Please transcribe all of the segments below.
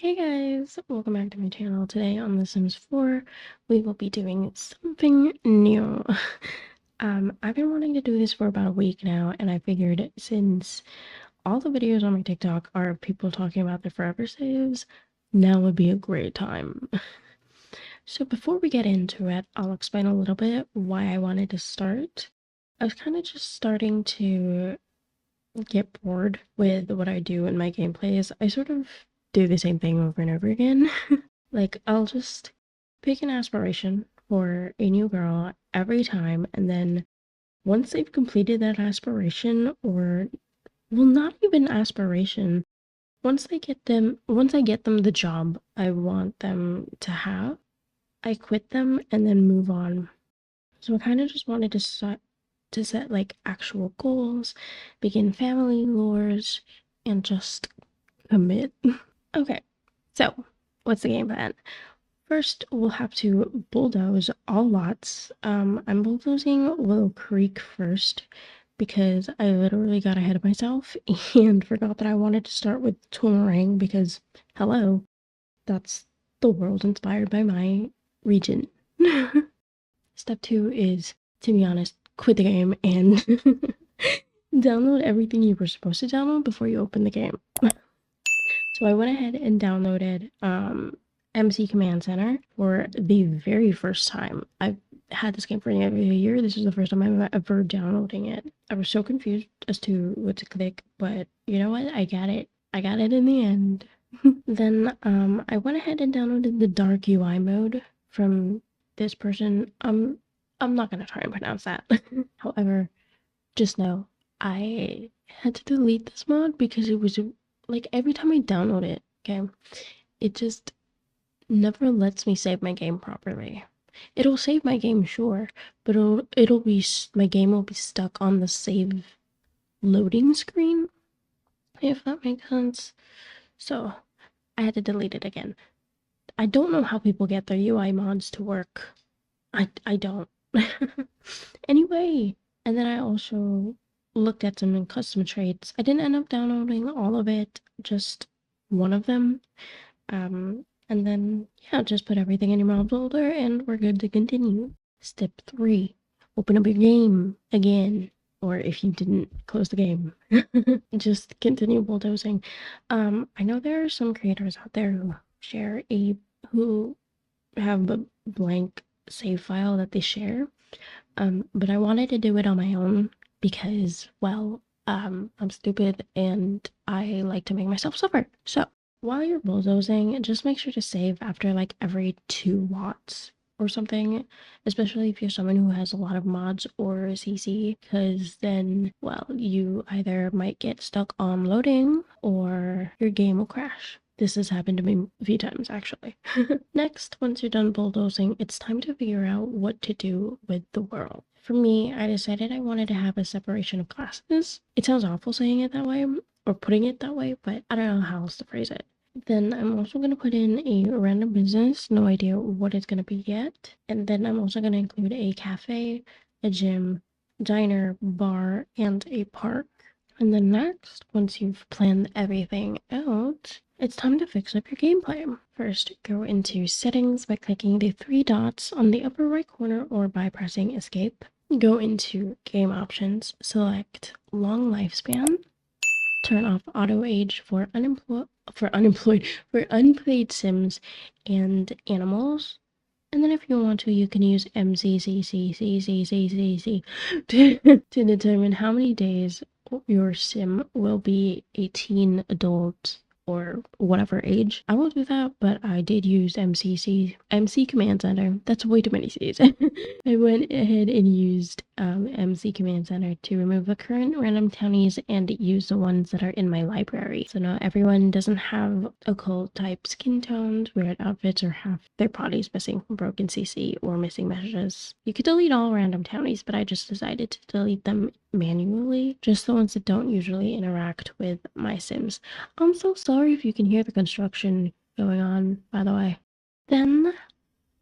Hey guys, welcome back to my channel. Today on The Sims 4, we will be doing something new. I've been wanting to do this for about a week now, and I figured since all the videos on my TikTok are of people talking about their forever saves, now would be a great time. So before we get into it, I'll explain a little bit why I wanted to start. I was kind of just starting to get bored with what I do in my gameplays. I sort of do the same thing over and over again. Like, I'll just pick an aspiration for a new girl every time, and then once they've completed that aspiration, or, well, not even aspiration, once I get them the job I want them to have, I quit them and then move on. So I kind of just wanted to set like actual goals, begin family lures, and just commit. Okay, so what's the game plan? First, we'll have to bulldoze all lots. I'm bulldozing Willow Creek first because I literally got ahead of myself and forgot that I wanted to start with Toomerang because, hello, that's the world inspired by my region. Step 2 is, to be honest, quit the game and download everything you were supposed to download before you open the game. So I went ahead and downloaded MC Command Center for the very first time. I've had this game for nearly a year. This is the first time I'm ever downloading it. I was so confused as to what to click, but you know what? I got it. I got it in the end. Then I went ahead and downloaded the dark UI mode from this person. I'm not gonna try and pronounce that. However, just know I had to delete this mod because it was like every time I download it, okay, it just never lets me save my game properly. It'll save my game, sure, but my game will be stuck on the save loading screen, if that makes sense. So I had to delete it again. I don't know how people get their UI mods to work. I don't. Anyway, and then I also looked at some custom traits. I didn't end up downloading all of it, just one of them. And then, yeah, just put everything in your mod folder and we're good to continue. Step 3, open up your game again. Or if you didn't, close the game. Just continue bulldozing. I know there are some creators out there who have a blank save file that they share. But I wanted to do it on my own because, well, I'm stupid and I like to make myself suffer. So while you're bulldozing, just make sure to save after like every 2 watts or something, especially if you're someone who has a lot of mods or CC, because then, well, you either might get stuck on loading or your game will crash. This has happened to me a few times, actually. Next, once you're done bulldozing, it's time to figure out what to do with the world. For me, I decided I wanted to have a separation of classes. It sounds awful saying it that way, or putting it that way, but I don't know how else to phrase it. Then I'm also going to put in a random business, no idea what it's going to be yet. And then I'm also going to include a cafe, a gym, diner, bar, and a park. And then next, once you've planned everything out, it's time to fix up your gameplay. First, go into settings by clicking the 3 dots on the upper right corner or by pressing escape. Go into game options, select long lifespan, turn off auto age for unplayed sims and animals. And then if you want to, you can use MCCCCCCCC to determine how many days your sim will be a teen adult or whatever age. I won't do that, but I did use MC Command Center. That's way too many C's. I went ahead and used MC Command Center to remove the current random townies and use the ones that are in my library. So now everyone doesn't have occult type skin tones, weird outfits, or have their bodies missing from broken CC or missing messages. You could delete all random townies, but I just decided to delete them manually, just the ones that don't usually interact with my sims. I'm so sorry if you can hear the construction going on, by the way. Then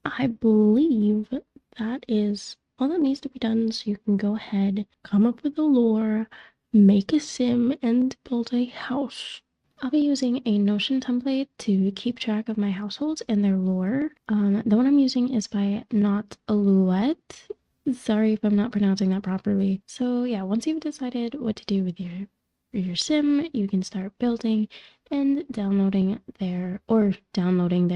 I believe that is all that needs to be done, so you can go ahead, come up with a lore, make a sim, and build a house. I'll be using a Notion template to keep track of my households and their lore. The one I'm using is by Not Alouette. Sorry if I'm not pronouncing that properly. So yeah, once you've decided what to do with your sim, you can start building and downloading their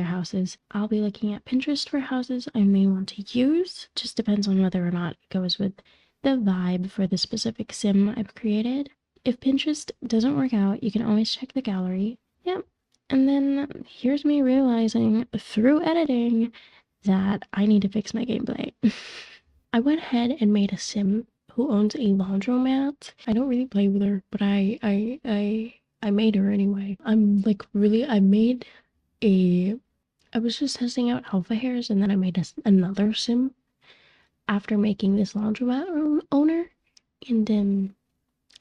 houses. I'll be looking at Pinterest for houses I may want to use. Just depends on whether or not it goes with the vibe for the specific sim I've created. If Pinterest doesn't work out, you can always check the gallery. Yep. And then here's me realizing through editing that I need to fix my gameplay. I went ahead and made a sim who owns a laundromat. I don't really play with her, but I made her anyway. I was just testing out alpha hairs, and then I made another sim after making this laundromat owner, and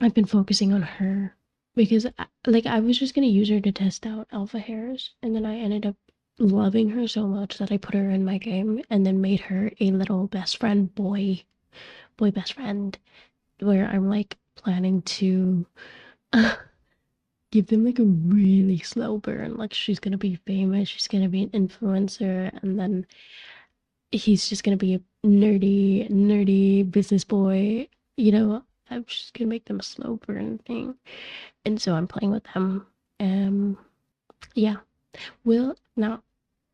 I've been focusing on her because I was just gonna use her to test out alpha hairs, and then I ended up loving her so much that I put her in my game and then made her a little best friend boy best friend, where I'm like planning to give them like a really slow burn. Like she's gonna be famous, she's gonna be an influencer, and then he's just gonna be a nerdy business boy. You know, I'm just gonna make them a slow burn thing. And so I'm playing with them. Yeah. Will now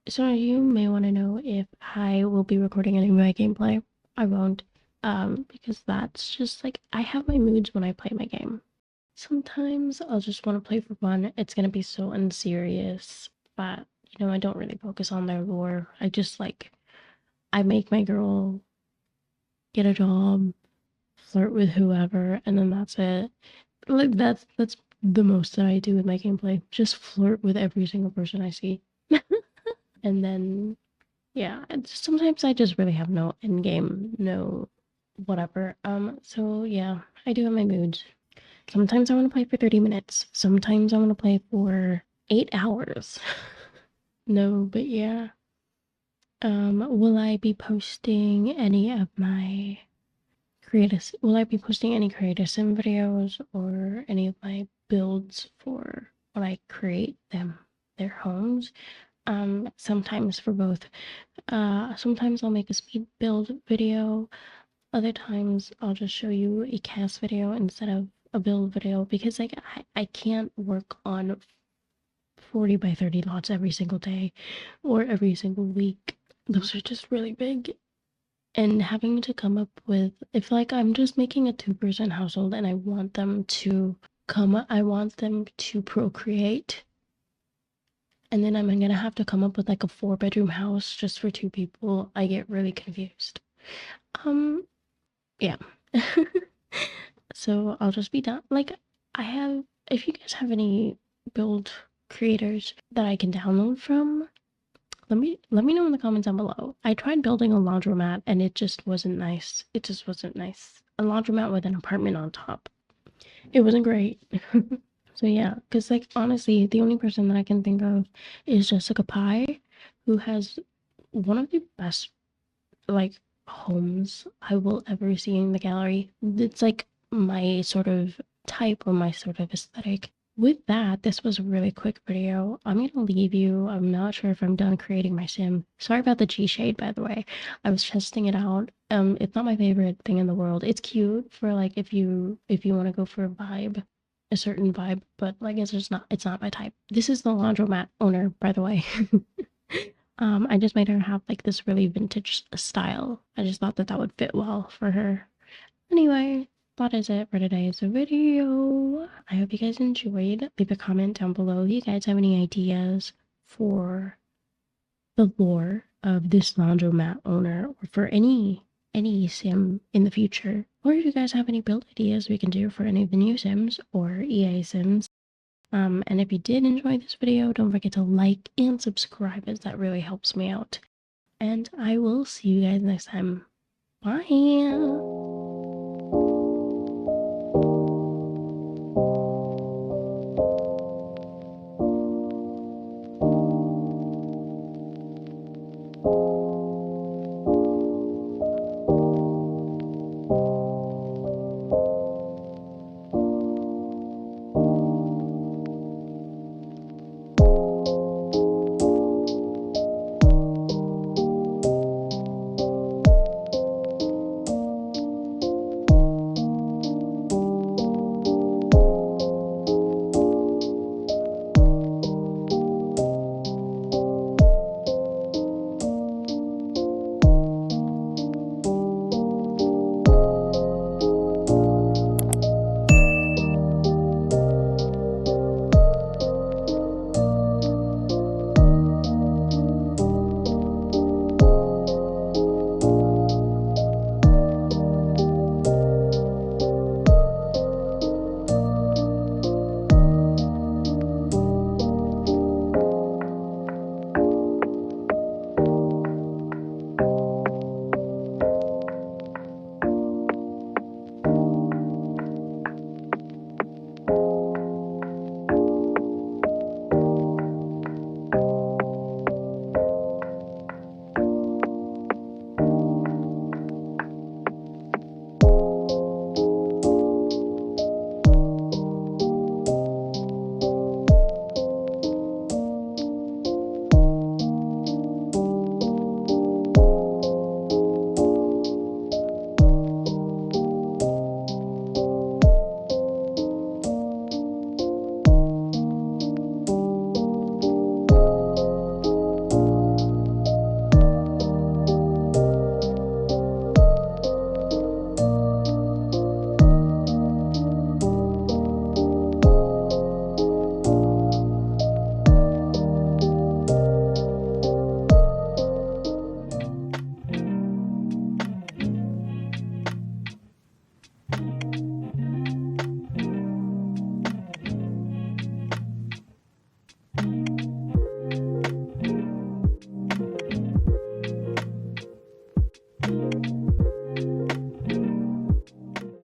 some of you may want to know if I will be recording any of my gameplay. I won't. Because that's just like I have my moods when I play my game. Sometimes I'll just want to play for fun. It's gonna be so unserious, but I don't really focus on their lore. I make my girl get a job, flirt with whoever, and then that's it. Like that's the most that I do with my gameplay. Just flirt with every single person I see. And then yeah, sometimes I just really have no end game, no whatever. So yeah, I do have my moods. Sometimes I want to play for 30 minutes. Sometimes I want to play for 8 hours. No, but yeah. Will I be posting any of my will I be posting any creative sim videos or any of my builds for when I create their homes? Sometimes for both. Sometimes I'll make a speed build video. Other times I'll just show you a cast video instead of a build video because like I can't work on 40 by 30 lots every single day or every single week. Those are just really big. And having to come up with, if like I'm just making a 2-person household and I want them to procreate, and then I'm gonna have to come up with like a 4-bedroom house just for 2 people, I get really confused. Yeah. So I'll just be done. Like if you guys have any build creators that I can download from, let me know in the comments down below. I tried building a laundromat and it just wasn't nice. It just wasn't nice. A laundromat with an apartment on top. It wasn't great. So yeah, because like honestly, the only person that I can think of is Jessica Pye, who has one of the best like homes I will ever see in the gallery. It's like my sort of type or my sort of aesthetic. With that, this was a really quick video. I'm gonna leave you. I'm not sure if I'm done creating my sim. Sorry about the G shade, by the way. I was testing it out. It's not my favorite thing in the world. It's cute for like if you want to go for a certain vibe, but like it's not my type. This is the laundromat owner, by the way. I just made her have like this really vintage style. I just thought that would fit well for her. Anyway, that is it for today's video. I hope you guys enjoyed. Leave a comment down below if you guys have any ideas for the lore of this laundromat owner or for any sim in the future. Or if you guys have any build ideas we can do for any of the new sims or EA sims. And if you did enjoy this video, don't forget to like and subscribe as that really helps me out. And I will see you guys next time. Bye!